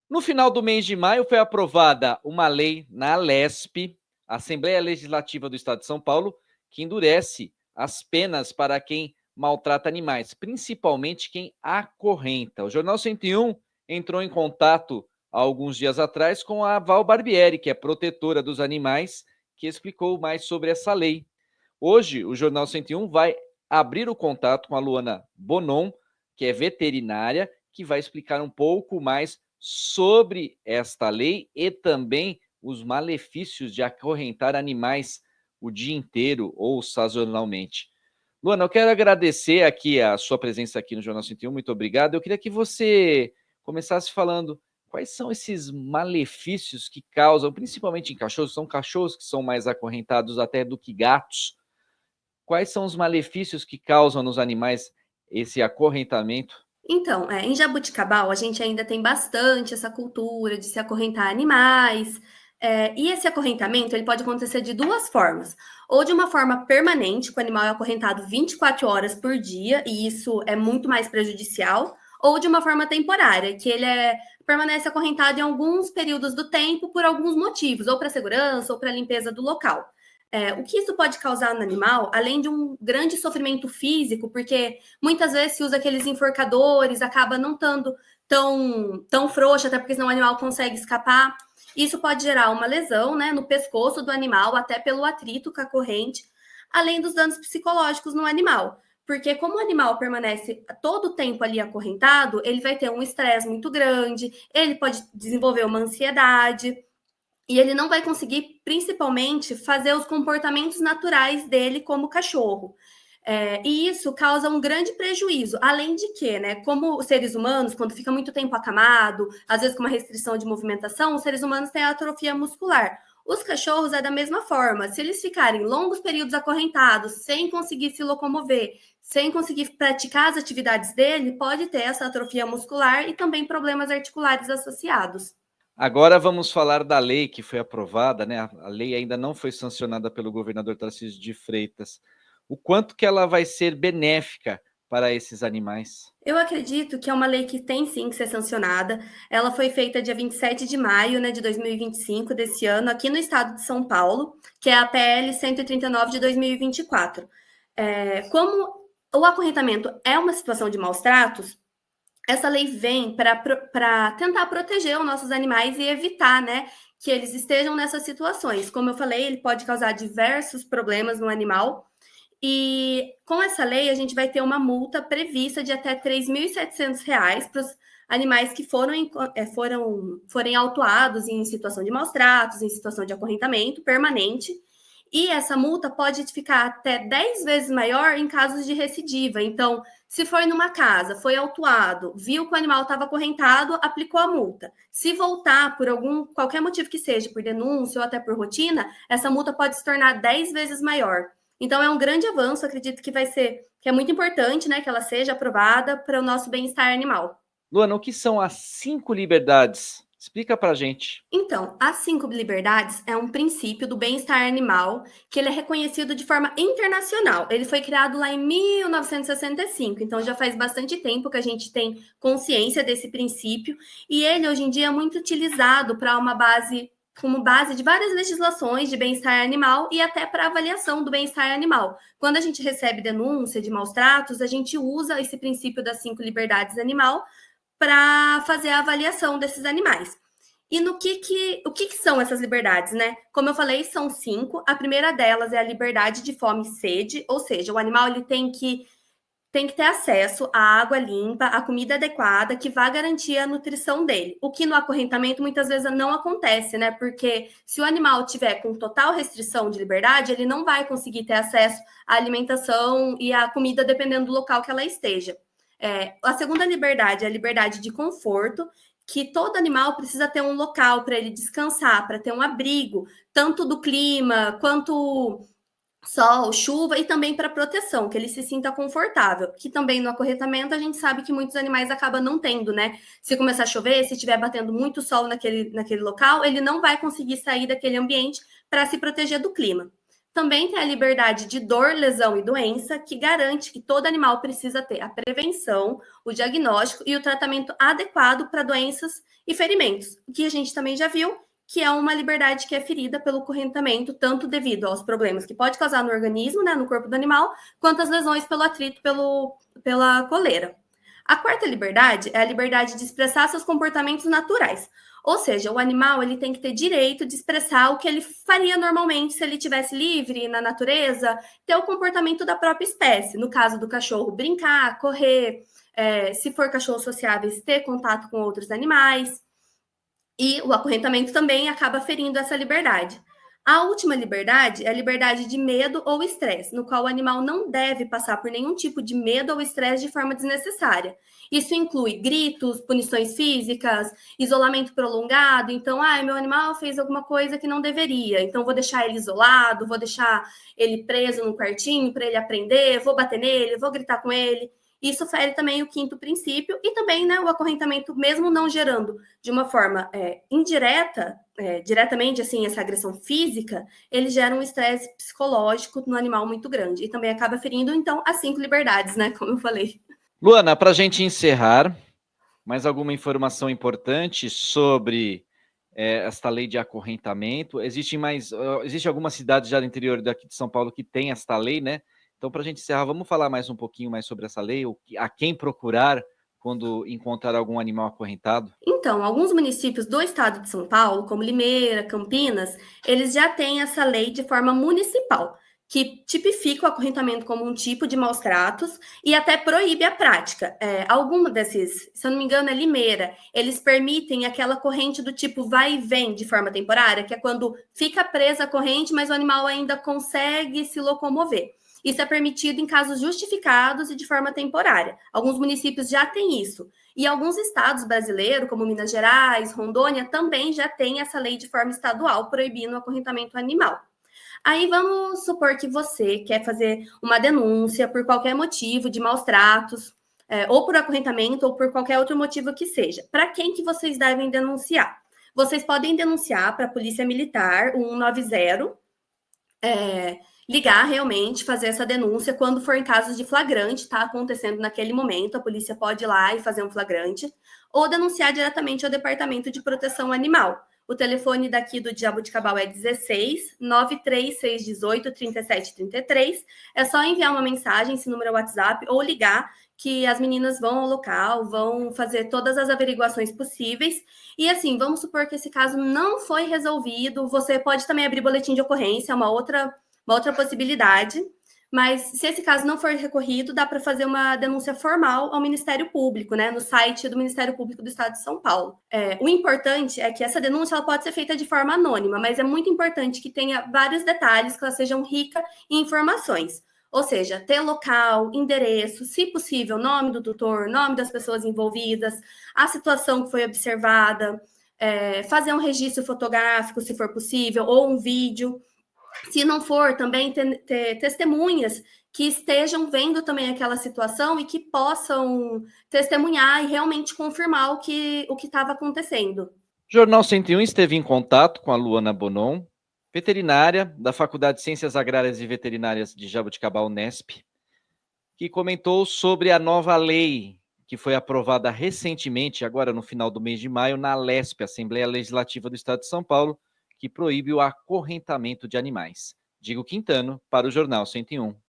No final do mês de maio foi aprovada uma lei na Alesp, Assembleia Legislativa do Estado de São Paulo, que endurece as penas para quem maltrata animais, principalmente quem acorrenta. O Jornal 101 entrou em contato há alguns dias atrás com a Val Barbieri, que é protetora dos animais, que explicou mais sobre essa lei. Hoje, o Jornal 101 vai abrir o contato com a Luana Bonon, que é veterinária, que vai explicar um pouco mais sobre esta lei e também os malefícios de acorrentar animais o dia inteiro ou sazonalmente. Luana, eu quero agradecer aqui a sua presença aqui no Jornal 101, muito obrigado. Eu queria que você começasse falando quais são esses malefícios que causam, principalmente em cachorros, são cachorros que são mais acorrentados até do que gatos. Quais são os malefícios que causam nos animais esse acorrentamento? Então, em Jaboticabal, a gente ainda tem bastante essa cultura de se acorrentar animais. E esse acorrentamento ele pode acontecer de duas formas. Ou de uma forma permanente, que o animal é acorrentado 24 horas por dia, e isso é muito mais prejudicial, ou de uma forma temporária, que permanece acorrentado em alguns períodos do tempo por alguns motivos, ou para segurança, ou para limpeza do local. O que isso pode causar no animal, além de um grande sofrimento físico, porque muitas vezes se usa aqueles enforcadores, acaba não estando tão frouxo, até porque senão o animal consegue escapar. Isso pode gerar uma lesão, né, no pescoço do animal, até pelo atrito com a corrente, além dos danos psicológicos no animal. Porque como o animal permanece todo o tempo ali acorrentado, ele vai ter um estresse muito grande, ele pode desenvolver uma ansiedade, e ele não vai conseguir, principalmente, fazer os comportamentos naturais dele como cachorro. E isso causa um grande prejuízo. Além de que, né, como seres humanos, quando fica muito tempo acamado, às vezes com uma restrição de movimentação, os seres humanos têm atrofia muscular. Os cachorros é da mesma forma. Se eles ficarem longos períodos acorrentados, sem conseguir se locomover, sem conseguir praticar as atividades dele, pode ter essa atrofia muscular e também problemas articulares associados. Agora vamos falar da lei que foi aprovada, né? A lei ainda não foi sancionada pelo governador Tarcísio de Freitas. O quanto que ela vai ser benéfica para esses animais? Eu acredito que é uma lei que tem sim que ser sancionada. Ela foi feita dia 27 de maio, né, de 2025 desse ano, aqui no estado de São Paulo, que é a PL 139 de 2024. Como o acorrentamento é uma situação de maus tratos, essa lei vem para tentar proteger os nossos animais e evitar, né, que eles estejam nessas situações. Como eu falei, ele pode causar diversos problemas no animal, e com essa lei, a gente vai ter uma multa prevista de até R$ 3.700 para os animais que forem autuados em situação de maus tratos, em situação de acorrentamento permanente. E essa multa pode ficar até 10 vezes maior em casos de recidiva. Então, se foi numa casa, foi autuado, viu que o animal estava acorrentado, aplicou a multa. Se voltar por qualquer motivo que seja, por denúncia ou até por rotina, essa multa pode se tornar 10 vezes maior. Então é um grande avanço, acredito que é muito importante, né, que ela seja aprovada para o nosso bem-estar animal. Luana, o que são as 5 liberdades? Explica para a gente. Então, as 5 liberdades é um princípio do bem-estar animal que ele é reconhecido de forma internacional. Ele foi criado lá em 1965, então já faz bastante tempo que a gente tem consciência desse princípio, e ele hoje em dia é muito utilizado como base de várias legislações de bem-estar animal e até para avaliação do bem-estar animal. Quando a gente recebe denúncia de maus tratos, a gente usa esse princípio das 5 liberdades animal para fazer a avaliação desses animais. E o que são essas liberdades, né? Como eu falei, são 5. A primeira delas é a liberdade de fome e sede, ou seja, o animal ele tem que ter acesso à água limpa, à comida adequada, que vá garantir a nutrição dele. O que no acorrentamento muitas vezes não acontece, né? Porque se o animal tiver com total restrição de liberdade, ele não vai conseguir ter acesso à alimentação e à comida dependendo do local que ela esteja. A segunda liberdade é a liberdade de conforto, que todo animal precisa ter um local para ele descansar, para ter um abrigo, tanto do clima quanto sol, chuva, e também para proteção, que ele se sinta confortável. Que também no acorrentamento a gente sabe que muitos animais acabam não tendo, né? Se começar a chover, se estiver batendo muito sol naquele local, ele não vai conseguir sair daquele ambiente para se proteger do clima. Também tem a liberdade de dor, lesão e doença, que garante que todo animal precisa ter a prevenção, o diagnóstico e o tratamento adequado para doenças e ferimentos, o que a gente também já viu, que é uma liberdade que é ferida pelo correntamento, tanto devido aos problemas que pode causar no organismo, né, no corpo do animal, quanto as lesões pelo atrito pela coleira. A quarta liberdade é a liberdade de expressar seus comportamentos naturais. Ou seja, o animal ele tem que ter direito de expressar o que ele faria normalmente se ele estivesse livre na natureza, ter o comportamento da própria espécie. No caso do cachorro, brincar, correr, se for cachorros sociáveis, ter contato com outros animais. E o acorrentamento também acaba ferindo essa liberdade. A última liberdade é a liberdade de medo ou estresse, no qual o animal não deve passar por nenhum tipo de medo ou estresse de forma desnecessária. Isso inclui gritos, punições físicas, isolamento prolongado. Então, meu animal fez alguma coisa que não deveria, então vou deixar ele isolado, vou deixar ele preso num quartinho para ele aprender, vou bater nele, vou gritar com ele. Isso fere também o quinto princípio e também, né, o acorrentamento, mesmo não gerando de uma forma indireta, diretamente, assim, essa agressão física, ele gera um estresse psicológico no animal muito grande e também acaba ferindo, então, as 5 liberdades, né, como eu falei. Luana, para a gente encerrar, mais alguma informação importante sobre esta lei de acorrentamento? Existe alguma cidade já do interior daqui de São Paulo que tem esta lei, né? Então, para a gente encerrar, vamos falar mais um pouquinho mais sobre essa lei, a quem procurar quando encontrar algum animal acorrentado? Então, alguns municípios do estado de São Paulo, como Limeira, Campinas, eles já têm essa lei de forma municipal, que tipifica o acorrentamento como um tipo de maus tratos e até proíbe a prática. Alguma desses, se eu não me engano, é Limeira, eles permitem aquela corrente do tipo vai e vem de forma temporária, que é quando fica presa a corrente, mas o animal ainda consegue se locomover. Isso é permitido em casos justificados e de forma temporária. Alguns municípios já têm isso. E alguns estados brasileiros, como Minas Gerais, Rondônia, também já têm essa lei de forma estadual proibindo o acorrentamento animal. Aí vamos supor que você quer fazer uma denúncia por qualquer motivo de maus tratos, ou por acorrentamento, ou por qualquer outro motivo que seja. Para quem que vocês devem denunciar? Vocês podem denunciar para a Polícia Militar, o 190, ligar realmente, fazer essa denúncia quando for em casos de flagrante, está acontecendo naquele momento, a polícia pode ir lá e fazer um flagrante, ou denunciar diretamente ao Departamento de Proteção Animal. O telefone daqui do Jaboticabal é 16 93618 3733. É só enviar uma mensagem, esse número é o WhatsApp, ou ligar, que as meninas vão ao local, vão fazer todas as averiguações possíveis. E assim, vamos supor que esse caso não foi resolvido, você pode também abrir boletim de ocorrência, é uma outra possibilidade, mas se esse caso não for recorrido, dá para fazer uma denúncia formal ao Ministério Público, né, no site do Ministério Público do Estado de São Paulo. O importante é que essa denúncia ela pode ser feita de forma anônima, mas é muito importante que tenha vários detalhes, que elas sejam ricas em informações. Ou seja, ter local, endereço, se possível, nome do tutor, nome das pessoas envolvidas, a situação que foi observada, fazer um registro fotográfico, se for possível, ou um vídeo. Se não for, também ter testemunhas que estejam vendo também aquela situação e que possam testemunhar e realmente confirmar o que estava acontecendo. O Jornal 101 esteve em contato com a Luana Bonon, veterinária da Faculdade de Ciências Agrárias e Veterinárias de Jaboticabal, Unesp, que comentou sobre a nova lei que foi aprovada recentemente, agora no final do mês de maio, na ALESP, Assembleia Legislativa do Estado de São Paulo, que proíbe o acorrentamento de animais. Diego Quintano, para o Jornal 101.